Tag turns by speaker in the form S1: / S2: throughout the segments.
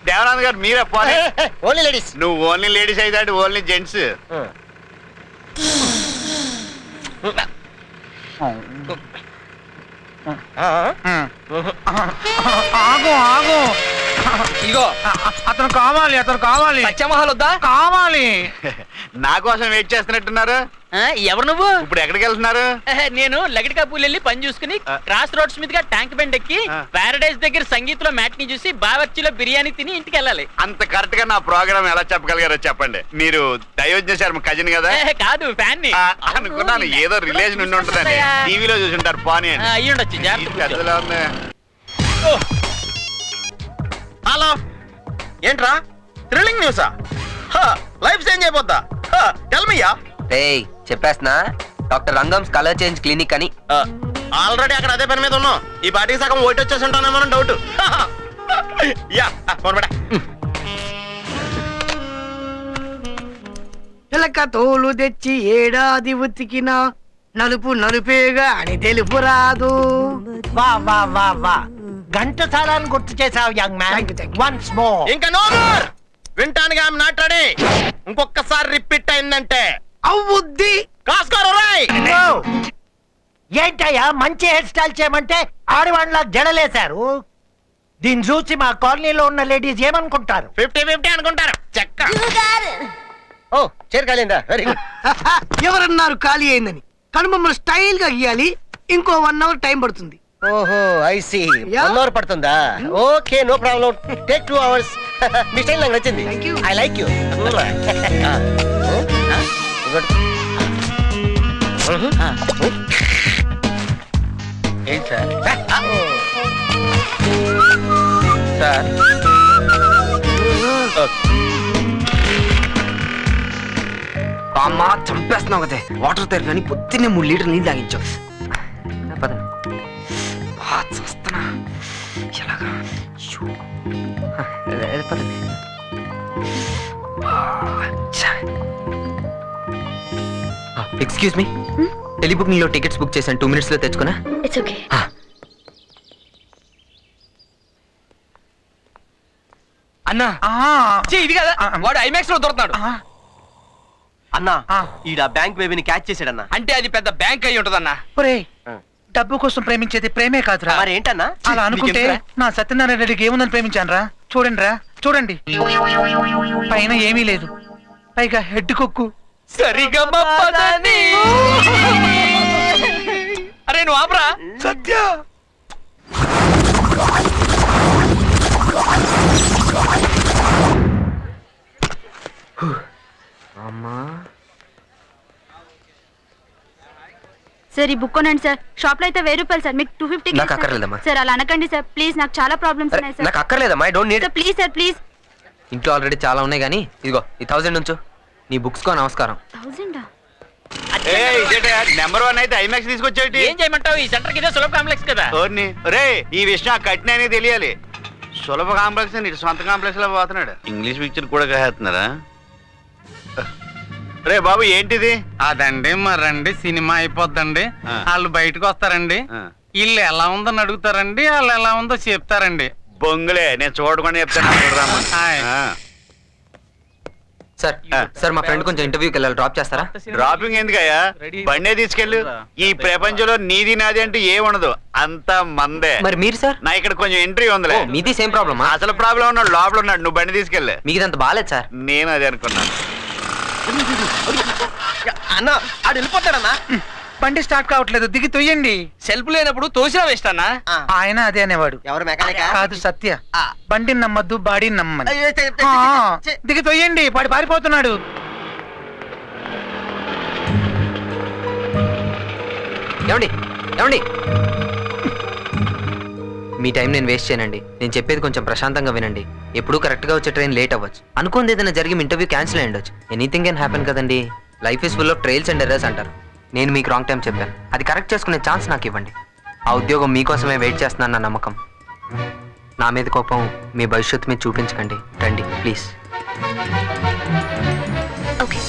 S1: దేవనాథ్ గారు మీరే పోనీ.
S2: Only ladies.
S1: నువ్వు ఓన్లీ లేడీస్ అయితే ఓన్లీ జెంట్స్.
S3: ఆగు ఆగు,
S2: ఇగో
S3: అతను కావాలి, అతను కావాలి.
S2: సత్యమహల్ వద్దా?
S3: కావాలి.
S1: నా కోసం వెయిట్ చేస్తున్నట్టున్నారు.
S2: ఎవరు నువ్వు?
S1: ఇప్పుడు ఎక్కడికి వెళ్తున్నారు?
S2: నేను లగడికాపూల్ వెళ్ళి పని చూసుకుని క్రాస్ రోడ్స్ మీదుగా ట్యాంక్ బండ్ ఎక్కి పారడైజ్ దగ్గర సంగీతంలో మ్యాట్ని చూసి బావర్చిలో బిర్యానీ తిని ఇంటికి వెళ్ళాలి.
S1: అంత కరెక్ట్ గా నా ప్రోగ్రామ్ ఎలా చెప్పగలిగారో చెప్పండి. మీరు దయోజ్ఞ శర్మ కజిన్ కదా?
S2: కాదు, ఫ్యాన్ ని.
S1: అనుకున్నాను ఏదో రిలేషన్ ఉండి ఉంటుందని. టీవీలో చూసి ఉంటారు. పోనీ అని
S2: అయ్యి ఉండొచ్చు.
S1: పెద్దలా ఉంది.
S4: హలో, ఏంట్రా థ్రిల్లింగ్ న్యూసా? లైఫ్ చేంజ్ అయిపోద్దా? Tell me ya.
S5: చెప్పేస్తున్నా, doctor Rangam's colour change clinic అని.
S4: ఆల్రెడీ అక్కడ అదే పని మీద ఉన్నాం. ఈ పార్టీకి సగం ఓటు వచ్చేసి ఉంటానేమో డౌట్. యా, ఫోన్ పెట్ట.
S6: పిలక తోలు తెచ్చి ఏడాది ఉతికినా నలుపు నలుపేగా అని తెలుపు రాదు.
S3: వా వా వా వా, ఘంటసాలాన్ని గుర్తు చేసావు యంగ్ మ్యాన్. Once more.
S4: ఇంకా నో మోర్. వింటానికి ఐఎమ్ నాట్ రెడీ. ఇంకొకసారి రిపీట్ అయిందంటే
S6: అవుద్ది.
S4: కాస్కోరు రాయ్.
S3: ఏంటయ్యా మంచి హెయిర్ స్టైల్ చేయమంటే ఆడవాళ్ళ జడలేశారు. దీన్ని చూసి మా కాలనీలో ఉన్న లేడీస్ ఏమనుకుంటారు?
S4: 50-50 అనుకుంటారు. చెక్క.
S2: ఓ, చేరు కాలేదా? Very good.
S6: ఎవరన్నారు ఖాళీ అయిందని? కానీ మమ్మల్ని స్టైల్ గా గీయాలి. ఇంకో 1 hour టైం పడుతుంది.
S2: ఓహో, ఐ సీ.
S6: Yeah.
S2: 1 hour పడుతుందా? Okay, no problem. Take 2 hours. మీ స్టైల్ నాకు నచ్చింది.
S6: Thank you.
S2: I like you.
S5: ఏంటి సార్? అమ్మా చంపేస్తున్నావు కదే. వాటర్ తయారు కానీ పొద్దున్నే 3 లీటర్లు నీళ్ళు తాగించావు. పదండి. వస్తున్నా ఎలాగా? పదండి. ఎక్స్క్యూజ్ మీ, టెలిబుకింగ్ లో టికెట్స్ బుక్ చేశాను. 2 minutes లో తెచ్చుకున్నా.
S7: It's okay.
S2: అన్నా, ఇది కదా వాడు ఐమాక్స్ లో దొరుకుతాడు.
S4: అన్నా, ఈడ బ్యాంక్ బేబీని క్యాచ్ చేసాడన్నా.
S2: అంటే అది పెద్ద బ్యాంక్ అయి ఉంటదన్నా.
S3: ఒరేయ్, డబ్బు కోసం ప్రేమించేది ప్రేమే కాదురా.
S4: మరి ఏంటన్నా?
S3: అలా అనుకుంటే నా సత్యనారాయణ రెడ్డికి ఏముందని ప్రేమించాను రా. చూడండి రా, చూడండి, పైన ఏమీ లేదు, పైగా హెడ్ కుక్కు.
S2: సరిగా అరే నువ్వు ఆపరా.
S3: సత్య
S5: అమ్మా,
S7: సార్ ఈ బుక్ కొనండి సార్. షాప్ లో అయితే 1000 రూపాయలు సార్, మీకు 250.
S5: నాకు అక్కర్లేదమ్మా.
S7: సార్ అలా అనకండి సార్ ప్లీజ్, నాకు చాలా ప్రాబ్లమ్స్ ఉన్నాయి సార్.
S5: నాకు అక్కర్లేదమ్మా. I don't need.
S7: Sir please sir please.
S5: ఇంట్లో ఆల్రెడీ చాలా ఉన్నాయి కానీ ఇదిగో ఈ 1000 నుంచు నీ బుక్స్ కో. నమస్కారం.
S7: 1000
S1: నెంబర్ 1 అయితే ఐమాక్స్ తీసుకొచ్చేటి.
S2: ఏం చేయమంటావు? ఈ సెంటర్ కి సులభ కాంప్లెక్స్ కదా.
S1: రే, ఈ విషయం ఆ కట్టిన అనేది తెలియాలి. సులభ కాంప్లెక్స్ అని సొంత కాంప్లెక్స్ లో పోతున్నాడు. ఇంగ్లీష్ పిక్చర్ కూడా కాస్తున్నారా? రే బాబు, ఏంటిది?
S3: అదండి మరండి సినిమా అయిపోద్దండి. వాళ్ళు బయటకు వస్తారండి. వీళ్ళు ఎలా ఉందని అడుగుతారండి, వాళ్ళు ఎలా ఉందో చెప్తారండి.
S1: బొంగులే, నేను చూడకుండా చెప్తాను.
S5: సార్ సార్ మా ఫ్రెండ్ కొంచెం ఇంటర్వ్యూకి వెళ్ళాలి, డ్రాప్ చేస్తారా?
S1: డ్రాపింగ్ ఎందుకయ్యా? బండే తీసుకెళ్ళు. ఈ ప్రపంచంలో నీది నాది అంటూ ఏముండదు, అంతా మందే.
S5: మరి మీరు సార్?
S1: నా ఇక్కడ కొంచెం ఎంట్రీ ఉందిలే.
S5: మీది సేమ్ ప్రాబ్లమా?
S1: అసలు ప్రాబ్లం ఉన్నాడు, లోపల ఉన్నాడు. నువ్వు బండి తీసుకెళ్ళే.
S5: మీకు ఇదంత బాగాలేదు సార్.
S1: నేను అదే అనుకున్నాను.
S4: అన్నా, ఆడు వెళ్ళిపోతాడన్నా.
S3: బండి స్టార్ట్ కావట్లేదు, దిగి తొయ్యండి.
S2: సెల్ఫ్ లేనప్పుడు తోసినా వేస్ట్ అన్నా.
S3: ఆయన అదే అనేవాడు.
S4: ఎవరు మెకానిక్?
S3: కాదు సత్య. బండిని నమ్మద్దు, బాడీని నమ్మని. దిగి తొయ్యండి, పారిపోతున్నాడు.
S5: ఏమండి ఏమండి, మీ టైం నేను వేస్ట్ చేయనండి. నేను చెప్పేది కొంచెం ప్రశాంతంగా వినండి. ఎప్పుడూ కరెక్ట్గా వచ్చే ట్రైన్ లేట్ అవ్వచ్చు. అనుకుంది ఏదైనా జరిగి ఇంటర్వ్యూ క్యాన్సిల్ అయ్యి ఉండొచ్చు. ఎనీథింగ్ కెన్ హ్యాపెన్ కదండి. Life is full of trials and errors అంటారు. నేను మీకు రాంగ్ టైం చెప్పాను. అది కరెక్ట్ చేసుకునే ఛాన్స్ నాకు ఇవ్వండి. ఆ ఉద్యోగం మీకోసమే వెయిట్ చేస్తున్నాను నా నమ్మకం. నా మీద కోపం మీ భవిష్యత్తు మీద చూపించకండి. రండి ప్లీజ్.
S7: ఓకే.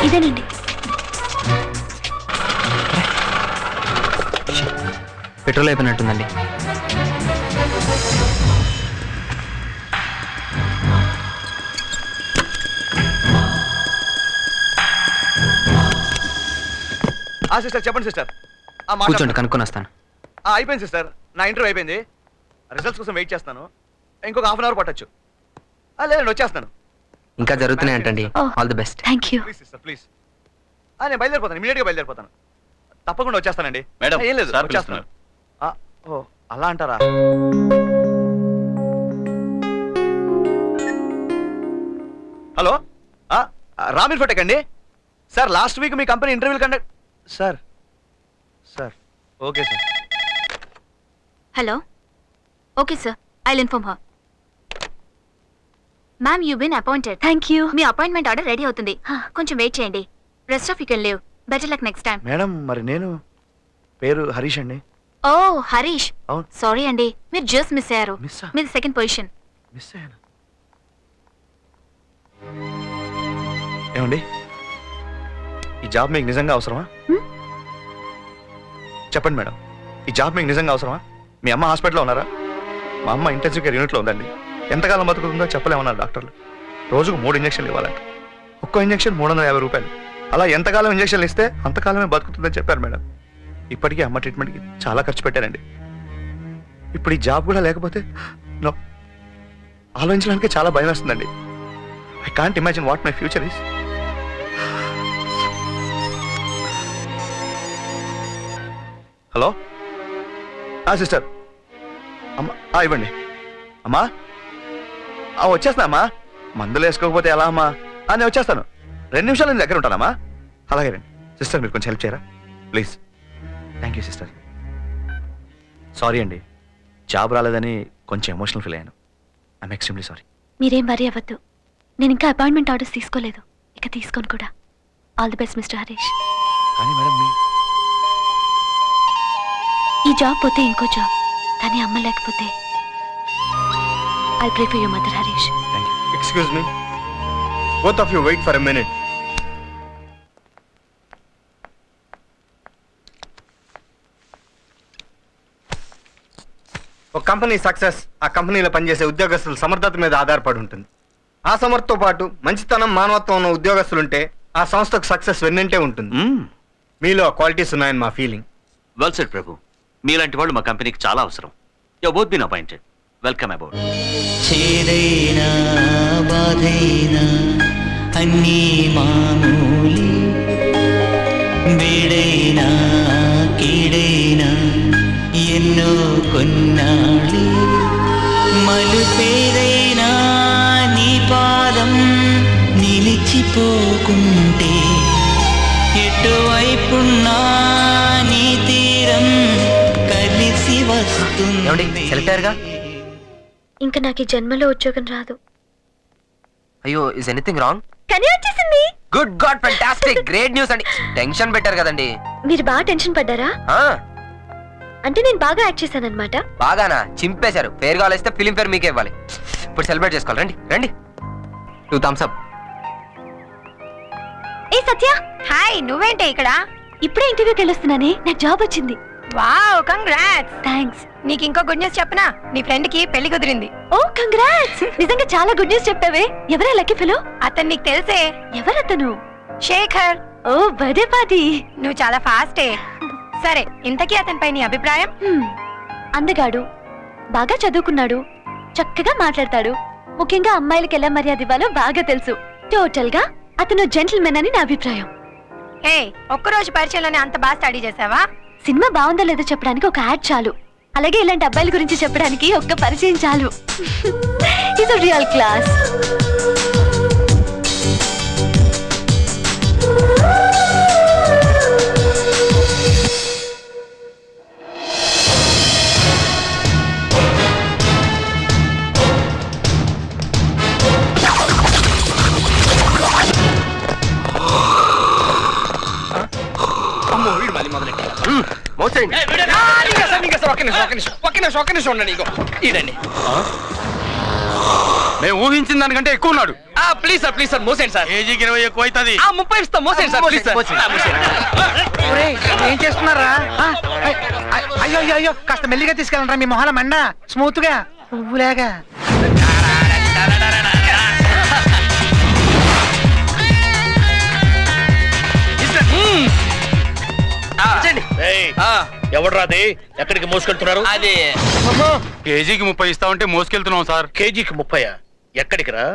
S7: ఇదేనండి.
S5: పెట్రోల్ అయిపోయినట్టుందండి.
S8: సిస్టర్ చెప్పండి సిస్టర్.
S5: కూర్చోండి, కనుక్కొని వస్తాను.
S8: అయిపోయింది సిస్టర్, నా ఇంటర్వ్యూ అయిపోయింది. రిజల్ట్స్ కోసం వెయిట్ చేస్తాను. ఇంకొక హాఫ్ అన్ అవర్ పట్టొచ్చు. లేదండి, వచ్చేస్తాను.
S5: ఇంకా జరుగుతున్నాయి అంటండి. All the best.
S7: Thank you.
S8: Please sister please. నేను బయలుదేరిపోతాను, ఇమీడియట్గా బయలుదేరిపోతాను. తప్పకుండా వచ్చేస్తానండి.
S1: మేడం,
S8: ఏం లేదు,
S1: సార్
S8: వచ్చేస్తాను. ఓ అలా అంటారా? హలో, రామ్ ఇన్ఫోటెక్ అండి. సార్ లాస్ట్ వీక్ మీ కంపెనీ ఇంటర్వ్యూలు conduct. Sir okay sir.
S7: Hello. Okay sir, I'll inform her. Ma'am, you been appointed. Thank you. Me appointment order ready అవుతుంది, కొంచెం వెయిట్ చేయండి. Rest of you can leave. Better luck next time.
S8: Madam, మరి నేను పేరు హరీష్ అండి.
S7: ఓ హరీష్,
S8: అవును.
S7: Sorry అండి, మీరు జస్ట్ మిస్ అయ్యారు.
S8: మిస్సా?
S7: మీది సెకండ్ పొజిషన్.
S8: మిస్ అయ్యాను. ఏమండి, ఈ జాబ్ మీకు నిజంగా అవసరమా? చెప్పండి మేడం, ఈ జాబ్ మీకు నిజంగా అవసరమా? మీ అమ్మ హాస్పిటల్లో ఉన్నారా? మా అమ్మ ఇంటెన్సివ్ కేర్ యూనిట్లో ఉందండి. ఎంతకాలం బతుకుతుందో చెప్పలేమన్నారు డాక్టర్లు. రోజుకు 3 ఇంజక్షన్లు ఇవ్వాలంట. ఒక్కో ఇంజక్షన్ 350 రూపాయలు. అలా ఎంతకాలం ఇంజక్షన్లు ఇస్తే అంతకాలమే బతుకుతుందని చెప్పారు మేడం. ఇప్పటికీ అమ్మ ట్రీట్మెంట్కి చాలా ఖర్చు పెట్టారండి. ఇప్పుడు ఈ జాబ్ కూడా లేకపోతే ఆలోచించడానికి చాలా భయం వేస్తుందండి. I can't imagine what my future is. Hello sister, అమ్మా ఇవ్వండి. అమ్మా వచ్చేస్తున్నా అమ్మా. మందులు వేసుకోకపోతే ఎలా అమ్మా? నేను వచ్చేస్తాను. 2 నిమిషాలు నేను దగ్గర ఉంటానమ్మా. అలాగే రండి సిస్టర్, మీరు కొంచెం హెల్ప్ చేయరా please? Thank you sister. Sorry అండి, జాబ్ రాలేదని కొంచెం ఎమోషనల్ ఫీల్ అయ్యాను. I'm extremely sorry.
S7: మీరేం వరీ అవ్వద్దు. నేను ఇంకా అపాయింట్మెంట్ ఆర్డర్స్ తీసుకోలేదు, ఇక తీసుకోను కూడా. All the best mister Harish.
S8: కానీ మేడం,
S7: ఈ జాబ్ పోతే ఇంకో జాబ్, కానీ అమ్మ లేకపోతే I pray for your mother Harish.
S8: Thank you.
S4: Excuse me, both of you wait for a minute. ఒక కంపెనీ సక్సెస్ ఆ కంపెనీలో పనిచేసే ఉద్యోగస్తుల సమర్థత మీద ఆధారపడి ఉంటుంది. ఆ సమర్థతో పాటు మంచితనం, మానవత్వం ఉన్న ఉద్యోగస్తులుంటే ఆ సంస్థకు సక్సెస్ వెన్నంటే ఉంటుంది. మీలో క్వాలిటీస్ ఉన్నాయని మా ఫీలింగ్.
S1: వెల్ సెడ్ ప్రభు. మీలాంటి వాళ్ళు మా కంపెనీకి చాలా అవసరం. You both been appointed. Welcome about.
S9: చేదైనా బాధైనా అన్నీ మామూలి, బీడైనా కీడైనా ఎన్నో కొన్నాళ్ళి, మలుపేదైనా నీ పాదం నిలిచిపోకుంటే, ఎటువైపున్నా నీ తీరం కలిసి వస్తుంది.
S5: సెలెక్ట్ అయ్యారుగా?
S7: ఇంకా నాకు ఈ జన్మలో ఉద్యోగం రాదు.
S5: అయ్యో, ఇస్ ఎనీథింగ్ రాంగ్?
S7: కానీ వచ్చేసింది.
S5: Good God, fantastic, great news అండి. టెన్షన్ పెట్టారు కదండి?
S7: మీరు బాగా టెన్షన్ పడ్డారా? అంటే నేను బాగా యాక్ట్ చేశాను అనమాట.
S5: బాగానా? చింపేశారు. ఫేర్ కావాలిస్తే ఫిలిం ఫేర్ మీకే ఇవ్వాలి. ఇప్పుడు సెలబ్రేట్ చేసుకోవాలి. రండి రండి. 2 thumbs up.
S7: ఏ సత్య, హాయ్. నువ్వేంటే ఇక్కడ? ఇప్పుడే ఇంటర్వ్యూకి వెళ్ళొస్తున్నానే, నాకు జాబ్ వచ్చింది.
S10: Wow, congrats.
S7: థ్యాంక్స్.
S10: నీకు ఇంకో గుడ్ న్యూస్ చెప్పనా? నీ ఫ్రెండ్ కి పెళ్లి కుదిరింది.
S7: ఓ కంగ్రాట్స్. నిజంగా చాలా గుడ్ న్యూస్ చెప్పావే. ఎవరా లక్కీ ఫెలో?
S10: అతను నీకు తెలుసే.
S7: ఎవరతను?
S10: శేఖర్.
S7: ఓ, బర్త్డే పార్టీ.
S10: నువ్వు చాలా ఫాస్టే. సరే, ఇంతకీ అతనిపై నీ అభిప్రాయం?
S7: అందగాడు, బాగా చదువుకున్నాడు, చక్కగా మాట్లాడతాడు, ముఖ్యంగా అమ్మాయిలకి ఎలా మర్యాద ఇవ్వాలో బాగా తెలుసు. టోటల్ గా అతను జెంటిల్మెన్ అని నా అభిప్రాయం.
S10: ఏ, ఒక్కరోజు పరిచయంలోనే అంత బాగా స్టడీ చేసావా?
S7: సినిమా బాగుందో లేదో చెప్పడానికి ఒక యాడ్ చాలు. అలాగే ఇలాంటి అబ్బాయిల గురించి చెప్పడానికి ఒక్క పరిచయం చాలు. Is a real class.
S4: ఒక్క నిమిషం ఉండండి.
S1: మేము ఊహించిన దానికంటే ఎక్కువ ఉన్నాడు.
S2: ప్లీజ్ సార్ మోసేయండి సార్.
S1: కేజీకి 20 ఎక్కువ అవుతుంది.
S2: 30 ఇస్తాం, మోసేయండి సార్ ప్లీజ్ సార్.
S3: ఒరేయ్, ఏం చేస్తున్నారా అయ్యో అయ్యో అయ్యో కాస్త మెల్లిగా తీసుకెళ్ళండి మీ మొహాల మండ స్మూత్ గా పువ్వులాగా.
S1: ఎవడ్రాది? ఎక్కడికి మోసుకెళ్తున్నారు?
S2: అది
S1: కేజీకి 30 ఇస్తామంటే మోసుకెళ్తున్నాం సార్.
S11: కేజీకి 30 ఎక్కడికి రా?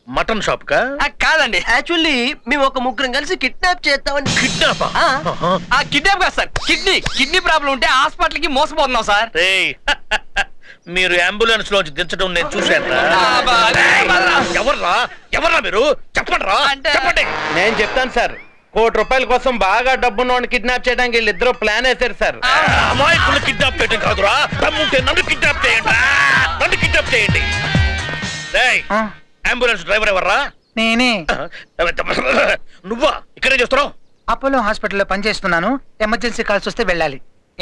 S11: మటన్ షాప్ కా?
S2: కాదండి,
S6: యాక్చువల్లీ మేము ఒక ముగ్గురం కలిసి కిడ్నాప్ చేస్తామని.
S11: కిడ్నాపా?
S2: కిడ్నాప్ కాదు సార్, కిడ్నీ ప్రాబ్లం ఉంటే హాస్పిటల్ కి మోసపోతున్నాం సార్.
S11: రేయ్, మీరు అంబులెన్స్ లోంచి దించడం నేను చూశాను. ఎవర్రా మీరు? చెప్పండి రా, చెప్పండి.
S1: నేను చెప్తాను సార్. ₹1 కోటి కోసం బాగా డబ్బున్నోడిని కిడ్నాప్ చేయడానికి వీళ్ళిద్దరూ ప్లాన్ వేశారు సార్.
S11: అమాయకులు కిడ్నాప్ చేయడం కాదురా, తమ్ముంటే నన్ను కిడ్నాప్ చేయండి, నన్ను కిడ్నాప్ చేయండి. రేయ్, అంబులెన్స్ డ్రైవర్ ఎవర్రా?
S3: నేనే.
S11: నువ్వా? ఇక్కడే చేస్తున్నావు?
S3: అపోలో హాస్పిటల్లో పనిచేస్తున్నాను. ఎమర్జెన్సీ కాల్స్ వస్తే వెళ్ళాలి.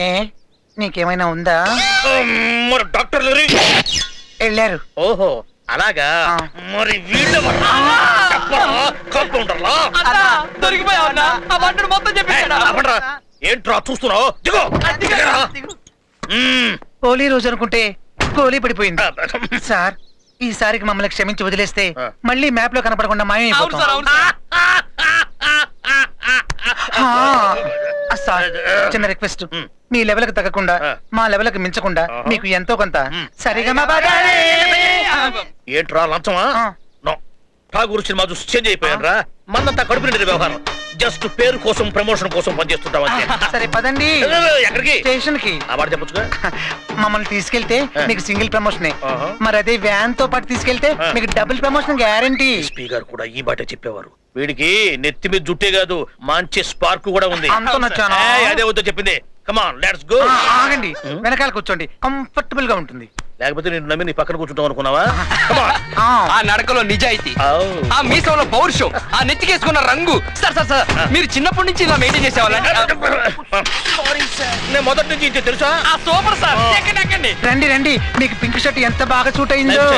S3: ఏ నీకేమైనా ఉందా?
S11: మరి డాక్టర్లు
S3: వెళ్ళారు.
S11: ఓహో అలాగా. మరి వీళ్ళెవర్రా? చెప్పరా, కాంపౌండర్లా?
S2: దొరికిపోయావన్నా, ఆ వంటను మొత్తం చెప్పేశాడు.
S11: ఏంట్రా చూస్తున్నావు? దిగో, దిగరా.
S3: హోలీ రోజు అనుకుంటే గోలీ పడిపోయింది. సార్, ఈసారికి మమ్మల్ని క్షమించి వదిలేస్తే మళ్ళీ మ్యాప్ లో కనపడకుండా మాయమైపోతాం. సార్, చిన్న రిక్వెస్ట్. మీ లెవెల్ కి తగ్గకుండా మా లెవెల్ కి మించకుండా మీకు ఎంతో కొంత సరిగా
S11: ఏంట్రా లంచమా? ఠాగూర్ సినిమా చూసి చేంజ్ అయిపోయాను రా. మనంతా కడుపు నిండిన వ్యవహారం. జస్ట్ పేరు కోసం ప్రమోషన్ కోసం పనిచేస్తుంటాం అంతే.
S3: సరే పదండి.
S11: ఎక్కడికి?
S3: స్టేషన్ కి.
S11: ఆ మాట చెప్పొచ్చుగా.
S3: మమ్మల్ని తీసుకెళ్తే మీకు సింగిల్ ప్రమోషనే. మరి అదే వ్యాన్ తో పాటు తీసుకెళ్తే మీకు డబుల్ ప్రమోషన్ గ్యారంటీ.
S11: ఎస్పీ గారు కూడా ఈ బాటే చెప్పేవారు. వీడికి నెత్తి మీద జుట్టే కాదు, మంచి స్పార్క్ కూడా ఉంది.
S3: అంత నచ్చానా?
S11: అదే వద్దు చెప్పింది. Come on let's go.
S3: ఆగండి, వెనకాల కూర్చోండి, కంఫర్టబుల్ గా ఉంటుంది.
S11: లేకపోతే నేను నమ్మి నీ పక్కన కూర్చుంటాం అనుకున్నావా?
S2: ఆ నడకలో నిజాయితీ, ఆ మీసంలో పౌరుషం, ఆ నెత్తికేసుకున్న రంగు. సార్ సార్ సార్, మీరు చిన్నప్పటి నుంచి ఇలా మెయింటైన్ చేసేవాళ్ళండి.
S11: నేను మొదటి నుంచి ఇంతే తెలుసా?
S2: Super sir. ఎక్కండి.
S3: రండి రండి, మీకు పింక్ షర్ట్ ఎంత బాగా సూట్ అయిందో.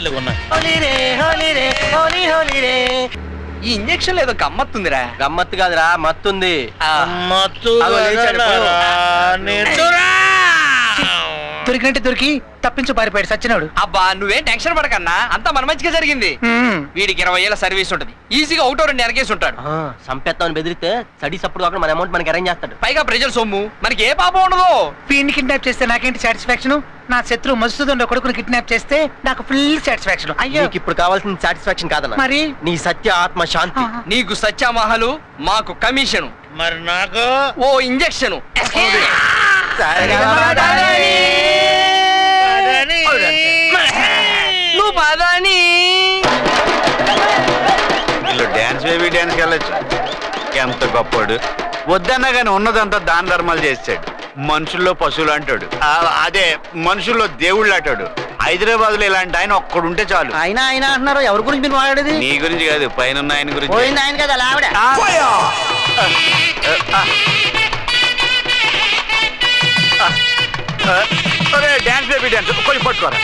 S2: ఈ ఇంజక్షన్ ఏదో గమ్మత్తుందిరా.
S6: గమ్మత్తు కాదురా, మత్తుంది.
S3: దొరికినట్టు దొరికి తప్పించు పారిపోయాడు సచ్చినోడు.
S2: అబ్బా నువ్వేం టెన్షన్ పడకన్నా, అంతా మన మంచిగా జరిగింది. వీడికి 20 ఏళ్ళ సర్వీస్ ఉంటది, ఈజీగా ఒకటో 2 ఎనకేసి ఉంటాడు.
S6: సంపేత్తామని బెదిరితే స్టడీస్ అప్పుడు కాకుండా మన అమౌంట్ మనకి అరేంజ్ చేస్తాడు.
S2: పైగా ప్రజల సొమ్ము, మనకి ఏ పాపం ఉండదు.
S3: వీడిని కిడ్నాప్ చేస్తే నాకేంటి సాటిస్ఫాక్షన్? నా శత్రువు మధుసూదన్ కొడుకుని కిడ్నాప్ చేస్తే నాకు ఫుల్ సాటిస్ఫాక్షన్. అయ్యో,
S6: నీకు ఇప్పుడు కావాల్సిన సాటిస్ఫాక్షన్ కాదన్న,
S3: మరి
S6: నీ సత్య ఆత్మ శాంతి.
S2: నీకు సత్యామహలు, మాకు కమిషన్,
S11: మరి నాకు
S2: ఓ ఇంజక్షన్. నువ్వు పదాని
S1: డాన్స్ బేబీ డాన్స్ వెళ్ళొచ్చు. ఎంత గొప్పడు. వద్దన్నా కానీ ఉన్నదంతా దాన ధర్మాలు చేస్తాడు. మనుషుల్లో పశువులు అంటాడు, అదే మనుషుల్లో దేవుళ్ళు అంటాడు. హైదరాబాద్ లో ఇలాంటి ఆయన ఒక్కడుంటే చాలు.
S6: ఆయన ఆయన అంటున్నారు, ఎవరి గురించి మీరు మాట్లాడేది?
S1: నీ గురించి కాదు, పైన ఆయన గురించి.
S6: పోయింది ఆయన కదా ఆవిడ.
S1: డాన్స్ బేబీ డాన్స్ కొంచెం పట్టుకోరా.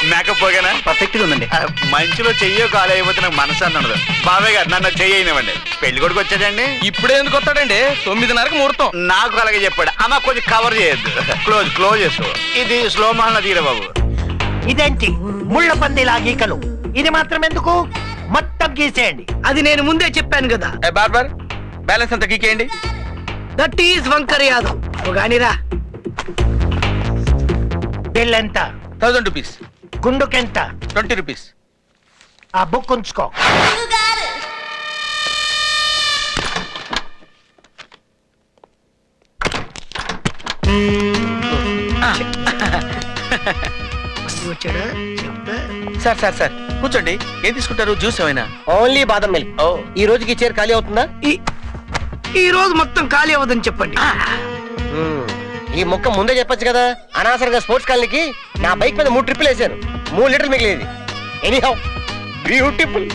S1: మేకప్ పోగానా?
S8: పర్ఫెక్ట్ గా ఉందండి.
S1: మంచిలో చెయ్యో కాలు అయిపోతే నాకు మనసు అన్నది. బాబాయ్ గారు నన్ను చెయ్యనివ్వండి. పెళ్లి కొడుకు వచ్చాడండి.
S2: ఇప్పుడే ఎందుకు వస్తాడండి? 9:30కి ముహూర్తం.
S1: నాకు అలాగే చెప్పాడు. అమ్మ కొంచెం కవర్ చేయొద్దు, క్లోజ్ చేసుకో. ఇది స్లో మోహన్ తీర బాబు.
S6: ఇదేంటి ముళ్ళ పందిలా గీకలు? ఇది మాత్రం ఎందుకు? మొత్తం గీసేయండి.
S2: అది నేను ముందే చెప్పాను కదా. బార్బర్, బ్యాలెన్స్ అంతా గీకేయండి.
S6: That is Vankar Yadav. గానిరా బిల్ ఎంత?
S2: 1000 రూపీస్.
S6: గుండుకెంత?
S2: 20 రూపీస్.
S6: ఆ బుక్ ఉంచుకో.
S2: సార్ సార్ సార్ కూర్చోండి. ఏం తీసుకుంటారు? జ్యూస్ ఏమైనా?
S6: ఓన్లీ బాదం మిల్క్. ఈ రోజుకి చైర్ ఖాళీ అవుతుందా?
S3: ఈ రోజు మొత్తం ఖాళీ అవ్వదని చెప్పండి.
S6: ఈ మొక్క ముందే చెప్పొచ్చు కదా. అనవసరంగా స్పోర్ట్స్ కాలనీకి నా బైక్ మీద 3 ట్రిప్పులు వేసాను. 3 లీటర్లు మిగిలేదు. Anyhow beautiful.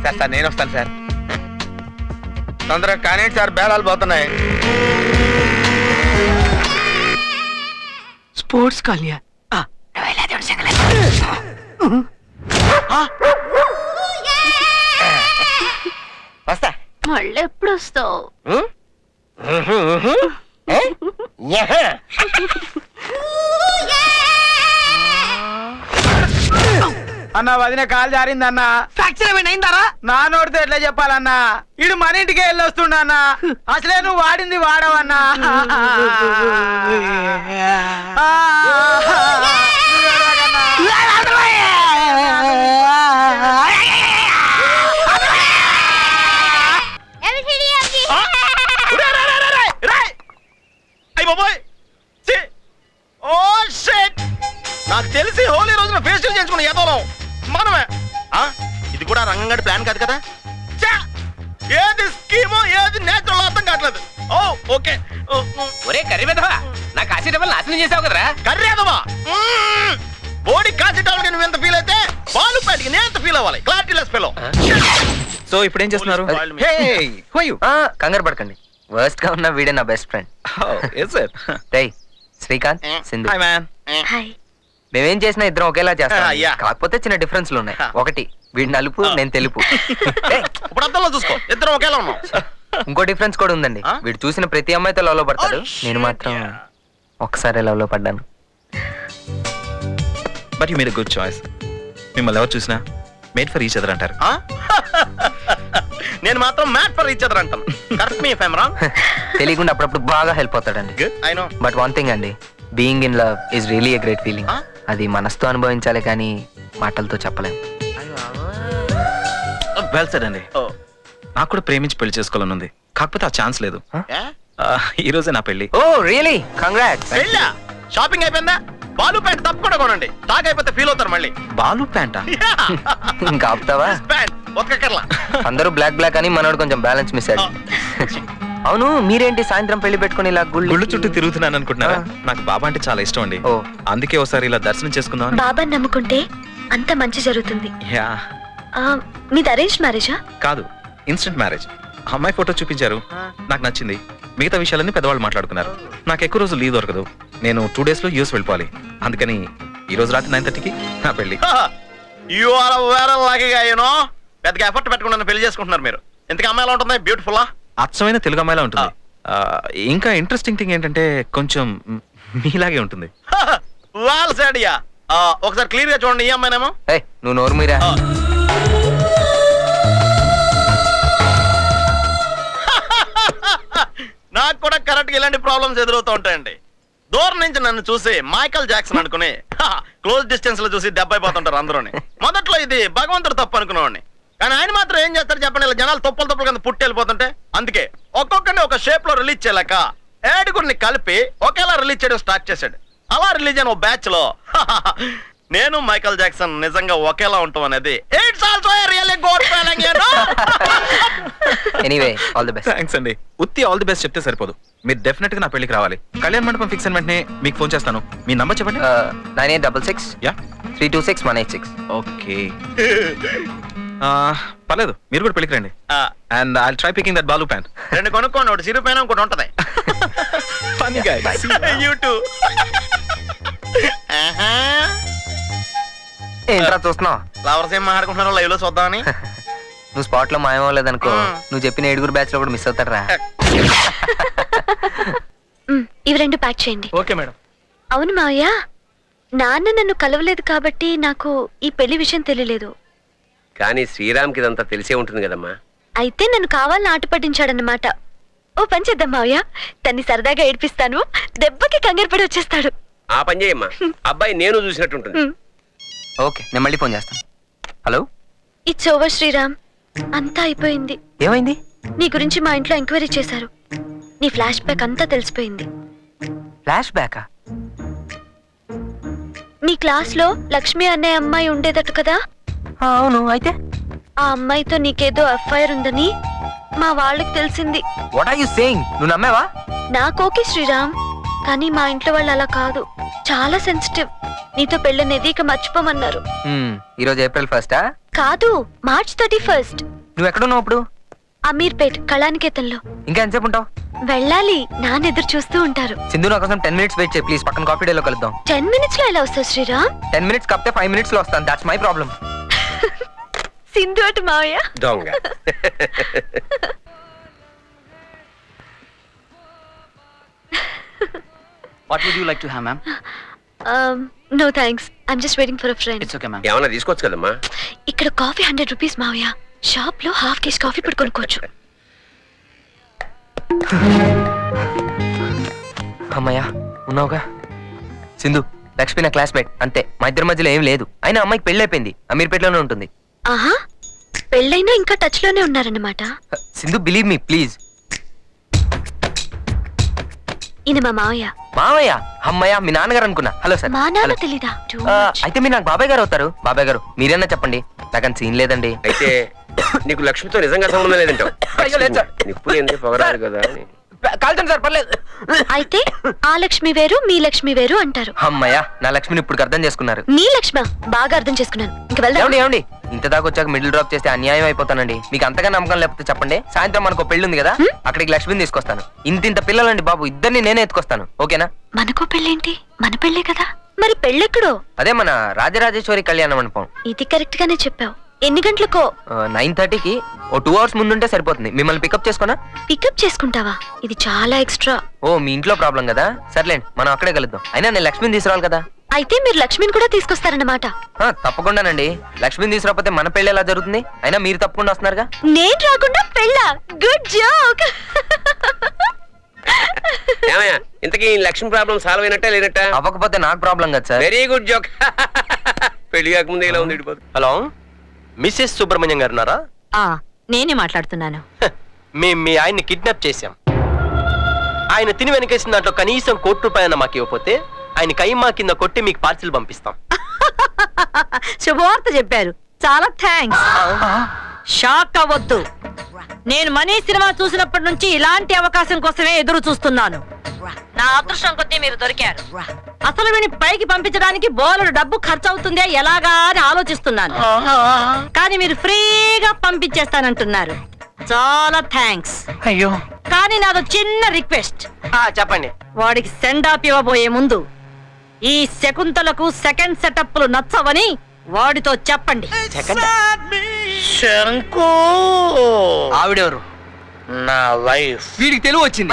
S2: సార్ సార్ నేను వస్తాను సార్.
S11: తొందరగా కానీ సార్ బేరాలు పోతున్నాయి.
S3: స్పోర్ట్స్ కాలనీ
S6: వస్తా.
S7: మళ్ళీ ఎప్పుడు వస్తావు?
S1: అన్న వదిన కాలు జారిందన్న.
S3: ఫ్రాక్చర్ ఏమైనా అయిందారా?
S1: నా నోటితో ఎట్లా చెప్పాలన్నా, ఇడు మన ఇంటికి వెళ్ళి వస్తుండన్నా. అసలే నువ్వు వాడింది వాడవన్నా.
S11: నాకు తెలిసి హోలీ రోజున ఫేషియల్ చేసుకున్న ఏదోలం మనమే. ఇది కూడా రంగంగడి ప్లాన్ కాదు కదా. ఏది స్కీమో ఏది నేచురల్ అర్థం కావట్లేదు. ఓ ఓకే.
S2: ఒరే కర్రీ వెధవా, నా కాశీ డబ్బులు నాశనం చేసావు కదరా.
S11: కర్రేదవా బోడీ కాసేటానికి నువ్వు ఎంత ఫీల్ అయితే బాలు ప్యాటికి నేను ఎంత ఫీల్ అవ్వాలి. Clarity less fellow.
S5: సో ఇప్పుడు ఏం చేస్తున్నారు? కంగారు పడకండి, వర్స్ట్ గా ఉన్న వీడే నా బెస్ట్ ఫ్రెండ్. రేయ్ శ్రీకాంత్, సింధు.
S7: హాయ్.
S5: మేమేం చేసినా ఇద్దరం ఒకేలా చేస్తాం.
S11: yeah.
S5: కాకపోతే చిన్న డిఫరెన్స్లు ఉన్నాయి. ఒకటి, వీడు నలుపు, నేను తెలుపు.
S11: ఇప్పుడు అర్థంలో చూసుకో, ఇద్దరం ఒకేలా ఉన్నాం.
S5: ఇంకో డిఫరెన్స్ కూడా ఉందండి. వీడు చూసిన ప్రతి అమ్మాయితో లవ్ లో పడతాడు. నేను మాత్రం ఒక్కసారి లవ్ లో పడ్డాను.
S8: But you made a good choice. మిమ్మల్ని ఎవరు చూసినా మేడ్ ఫర్ ఈచ్ అదర్ అంటారు.
S11: నేను మాత్రం మ్యాట్ ఫర్ ఈచ్ అదర్ అంటాను. Correct me if I am wrong.
S5: తెలియకుండా అప్పుడప్పుడు బాగా హెల్ప్ అవుతాడండి.
S11: I know.
S5: But one thing అండి, being in love is really a great feeling. అది మనసుతో అనుభవించాలి కానీ మాటలతో చెప్పలేం.
S8: వెల్ సెడ్ అండి. నాకు కూడా ప్రేమించి పెళ్లి చేసుకోవాలని ఉంది, కాకపోతే ఆ ఛాన్స్ లేదు. ఈ రోజే నా పెళ్లి.
S5: Oh really? కంగ్రాట్స్.
S11: పెళ్ళా? షాపింగ్ అయిపోయిందా? బాలు ప్యాంట్ తప్పకుండా కొనండి. స్టాక్ అయిపోతే ఫీల్ అవుతారు మళ్ళీ.
S8: బాలు ప్యాంటా?
S5: ఇంకా ఆపుతావా?
S11: ప్యాంట్ ఒక్కర్లా.
S5: అందరూ బ్లాక్ బ్లాక్ అని మనోడు కొంచెం బ్యాలెన్స్ మిస్ అయ్యాడు. అవును, మీరేంటి సాయంత్రం పెళ్లి పెట్టుకుని ఇలా
S8: గుళ్ళు చుట్టూ తిరుగుతున్నాను అనుకుంటున్నారా? నాకు బాబా అంటే చాలా ఇష్టం అండి.
S5: ఓ.
S8: అందుకే ఒకసారి ఇలా దర్శనం చేసుకుందాం.
S7: బాబా నమ్ముకుంటే అంత మంచి జరుగుతుంది.
S8: యా.
S7: మీది అరేంజ్ మ్యారేజా?
S8: కాదు, ఇన్స్టెంట్ మ్యారేజ్. అమ్మాయి ఫోటో చూపించారు, నాకు నచ్చింది. మిగతా విషయాలన్నీ పెద్దవాళ్ళు మాట్లాడుకున్నారు. నాకు ఎక్కువ రోజు లీవ్ దొరకదు. నేను 2 days లో యూఎస్ వెళ్ళిపోవాలి. అందుకని ఈ రోజు రాత్రి 9:30కి నా పెళ్లి.
S11: యు ఆర్ వెరీ లక్కీ గా, యు నో. పెద్దగా ఎఫర్ట్ పెట్టకుండా పెళ్లి చేసుకుంటున్నారు మీరు. ఎంతగా అమ్మాయిలా ఉంటుంది? బ్యూటిఫుల్.
S8: అచ్చమైన తెలుగు అమ్మాయిలా ఉంటుంది. ఇంకా ఇంట్రెస్టింగ్ థింగ్ ఏంటంటే కొంచెం మీలాగే ఉంటుంది.
S11: వాల్ సైడియా. ఒకసారి క్లియర్ గా చూడండి, ఈ అమ్మాయినేమో.
S5: నువ్వు నోరు మీరా.
S11: నాకు కూడా కరెక్ట్ గా ఇలాంటి ప్రాబ్లమ్స్ ఎదురవుతూ ఉంటాయండి. దూరం నుంచి నన్ను చూసి మైకల్ జాక్సన్ అనుకుని క్లోజ్ డిస్టెన్స్ లో చూసి దెబ్బ అయిపోతుంటారు అందరూని. మొదట్లో ఇది భగవంతుడు తప్పు అనుకునేవాడిని, కానీ ఆయన మాత్రం ఏం చేస్తారు చెప్పండి, ఇలా జనాలు తప్పులు కింద పుట్టి వెళ్ళిపోతుంటే. అందుకే ఒక్కొక్కరిని ఒక షేప్ లో రిలీజ్ చేయలేక 7 కలిపి ఒకేలా రిలీజ్ చేయడం స్టార్ట్ చేశాడు. అలా రిలీజ్ అయిన ఓ బ్యాచ్ లో నేను మైకల్ జాక్సన్ నిజంగా ఒకేలా ఉంటాం అనేది it's also a really good feeling, you know.
S5: Anyway, all the best.
S8: Thanks అండి. ఉత్తి ఆల్ ది బెస్ట్ చెప్తే సరిపోదు, మీరు డెఫినెట్ గా నా పెళ్లికి రావాలి. కళ్యాణ మండపం ఫిక్స్ అయిన వెంటనే మీకు ఫోన్ చేస్తాను. మీ నంబర్ చెప్పండి.
S5: 9866
S8: యా
S5: 326 186.
S8: ఓకే. పర్లేదు, మీరు కూడా పెళ్లికి రండి. And I'll try picking that Balu pant.
S11: 2 కొనుక్కోండి, ఒకటి సిరు పైన ఇంకోటి ఉంటది.
S8: Funny guy.
S11: You to.
S5: ఏంట్రా చూస్తున్నావు?
S11: లవర్స్ ఏం మాట్లాడుకుంటున్నారో లైవ్ లో చూద్దామని.
S5: నువ్వు స్పాట్ లో మాయమవ్వలేదనుకో, నువ్వు చెప్పిన 7 బ్యాచ్ లో కూడా మిస్ అవుతారా.
S7: ఇవి 2 ప్యాక్ చేయండి.
S11: Okay madam.
S7: అవును మావయ్య, నాన్న నన్ను కలవలేదు కాబట్టి నాకు ఈ పెళ్లి విషయం తెలియలేదు.
S6: కానీ శ్రీరామ్కి ఇదంతా తెలిసే ఉంటుంది కదమ్మా.
S7: అయితే నన్ను కావాలని ఆట పట్టించాడన్నమాట. ఓ పని చేద్దాం మావయ్య, తన్ని సరదాగా ఏడిపిస్తాను, దెబ్బకి కంగారు పడి వచ్చేస్తాడు.
S6: ఆ పని చేయమ్మా, అబ్బాయి నేను చూసినట్టుంటుంది.
S5: ఓకే, నేను మళ్ళీ ఫోన్ చేస్తాను. హలో.
S7: ఇట్స్ ఓవర్ శ్రీరామ్, అంతా అయిపోయింది.
S5: ఏమైంది?
S7: నీ గురించి మా ఇంట్లో ఎంక్వైరీ చేశారు. నీ ఫ్లాష్ బ్యాక్ అంతా తెలిసిపోయింది.
S5: ఫ్లాష్ బ్యాకా?
S7: నీ క్లాస్ లో లక్ష్మి అనే అమ్మాయి ఉండేదట కదా.
S5: అవును, అయితే
S7: ఆ అమ్మాయితో నీకేదో ఎఫ్ఐఆర్ ఉందని మా వాళ్ళకి తెలిసింది.
S5: What are you saying? నువ్వు నమ్మావా?
S7: నాకోకే శ్రీరామ్, కానీ మా ఇంట్లో వాళ్ళు అలా కాదు, చాలా సెన్సిటివ్. నీతో పెళ్ళనేది ఇక మర్చిపోమన్నారు.
S5: ఈరోజు April 1st?
S7: కాదు, March 31st.
S5: నువ్వు ఎక్కడున్నావు ఇప్పుడు?
S7: అమీర్పేట్ కళానికేతన్లో.
S5: ఇంకా ఎంతసేపు ఉంటావు?
S7: వెళ్ళాలి, నాన్న ఎదురు చూస్తూ ఉంటారు.
S5: సింధు నా కోసం 10 minutes వెయిట్ చేయి ప్లీజ్. పక్కన కాఫీ డేలో కలుద్దాం.
S7: 10 minutes లో ఎలా వస్తావు శ్రీరామ్?
S5: 10 minutes కాకపోతే 5 minutes లో వస్తాను. That's my problem.
S7: సింధు అటు మావయ్య.
S6: దొంగ.
S2: What would you like to have ma'am?
S7: No thanks, I'm just waiting for a friend.
S2: It's okay ma'am.
S6: ఏమన్నా తీసుకోవచ్చు కదమ్మా.
S7: ఇక్కడ కాఫీ 100 రూపీస్ మావయ్య. షాప్ లో హాఫ్ కేజీ కాఫీ ఇప్పుడు కొనుక్కోవచ్చు.
S5: అమ్మయ్యా ఉన్నావుగా. సింధు, లక్ష్మి నా క్లాస్మేట్ అంతే. మా ఇద్దరి మధ్యలో ఏం లేదు. అయినా అమ్మాయికి పెళ్లి అయిపోయింది, అమీర్పేటలోనే ఉంటుంది.
S7: ఆహా, పెళ్ళైనా ఇంకా టచ్ లోనే ఉన్నారన్నమాట.
S5: Sindhu believe me please.
S7: ఈయన మా మావయ్య.
S5: మావయ్య? అమ్మయ్య, మీ నాన్నగారు అనుకున్నా. Hello sir.
S7: మా నాన్న తెలీదా?
S5: అయితే మీరు నాకు బాబాయ్ గారు అవుతారు. బాబాయ్ గారు మీరేనా చెప్పండి, నాకని సీన్ లేదండి.
S6: అయితే నీకు లక్ష్మితో నిజంగా సంబంధం లేదంటావు.
S5: అయ్యో, లేదు సార్.
S6: నిప్పు ఏంది పొగరాదు కదా అని.
S5: కాల్చండి సార్, పర్లేదు.
S7: అయితే ఆ లక్ష్మి వేరు, మీ లక్ష్మి వేరు అంటారు.
S5: అమ్మయ్య, నా లక్ష్మిని ఇప్పుడు అర్థం చేసుకున్నారు.
S7: నీ లక్ష్మ బాగా అర్థం చేసుకున్నాను. ఇంక వెళ్దాం.
S5: ఏమండి ఏమండి, ఇంత దాకా వచ్చాక మిడిల్ డ్రాప్ చేస్తే అన్యాయం అయిపోతానండి. మీకు అంతగా నమ్మకం లేకపోతే చెప్పండి, సాయంత్రం మనకు పెళ్లి ఉంది కదా, అక్కడికి లక్ష్మిని తీసుకొస్తాను. ఇంత పిల్లలండి బాబు, ఇద్దరిని నేనే ఎత్తుకొస్తాను. ఓకేనా?
S7: మనకో పెళ్ళేంటి, మన పెళ్ళే కదా. మరి పెళ్ళెక్కడో?
S5: అదే మన రాజరాజేశ్వరి కళ్యాణ మండపం.
S7: ఇది కరెక్ట్ గానే చెప్పావు. ఎన్ని గంటలకో?
S5: 9:30కి. ఓ 2 hours ముందుంటే సరిపోతుంది. మిమ్మల్ని పికప్ చేసుకోనా?
S7: పికప్ చేసుకుంటావా? ఇది చాలా ఎక్స్ట్రా.
S5: ఓ మీ ఇంట్లో ప్రాబ్లం కదా, సర్లేండి మనం అక్కడే కలుద్దాం. అయినా నేను లక్ష్మిని తీసుకురావాలి కదా.
S7: అయితే మీరు లక్ష్మిని కూడా తీసుకొస్తారన్నమాట.
S5: తప్పకుండానండి. లక్ష్మిని తీసుకురాకపోతే మన పెళ్లి ఎలా జరుగుతుంది? అయినా మీరు తప్పకుండా వస్తున్నారుగా.
S7: నేను రాకుండా పెళ్ళా? Good joke.
S6: ఏమయ్యా, ఇంతకీ లక్ష్మి ప్రాబ్లం సాల్వ్ అయినట్టే లేనట్ట?
S5: అవ్వకపోతే నాకు ప్రాబ్లం కదా సార్.
S6: Very good joke. పెళ్లి కాకముందే ఇలా ఉంది. హలో, మిస్సెస్ సుబ్రహ్మణ్యం గారు ఉన్నారా?
S10: నేనే మాట్లాడుతున్నాను.
S6: మేము మీ ఆయన్ని కిడ్నాప్ చేశాం. ఆయన తిని వెనకేసిన దాంట్లో కనీసం ₹1 మాకు ఇవ్వకపోతే ఆయన కైమా కింద కొట్టి మీకు పార్సిల్ పంపిస్తాం.
S10: శుభవార్త చెప్పారు, చాలా థ్యాంక్స్. షాక్ అవ్వద్దు, నేను మనీ సినిమా చూసినప్పటి నుంచి ఇలాంటి అవకాశం కోసమే ఎదురు చూస్తున్నాను. నా అదృష్టం కొద్దీ మీరు దొరికారు. అసలు వీడిని పైకి పంపించడానికి బోలెడు డబ్బు ఖర్చు అవుతుందే ఎలాగా అని ఆలోచిస్తున్నాను. కానీ మీరు ఫ్రీగా పంపించేస్తానంటున్నారు. చాలా థ్యాంక్స్.
S3: అయ్యో,
S10: కానీ నాదో చిన్న రిక్వెస్ట్.
S6: చెప్పండి.
S10: వాడికి సెండ్ ఆఫ్ ఇవ్వబోయే ముందు ఈ శకుంతలకు సెకండ్ సెటప్లు నచ్చవని వాడితో చెప్పండి.
S6: శంకు
S5: ఆవిడెవరు?
S6: నా వైఫ్.
S5: వీడికి తెలివి వచ్చింది.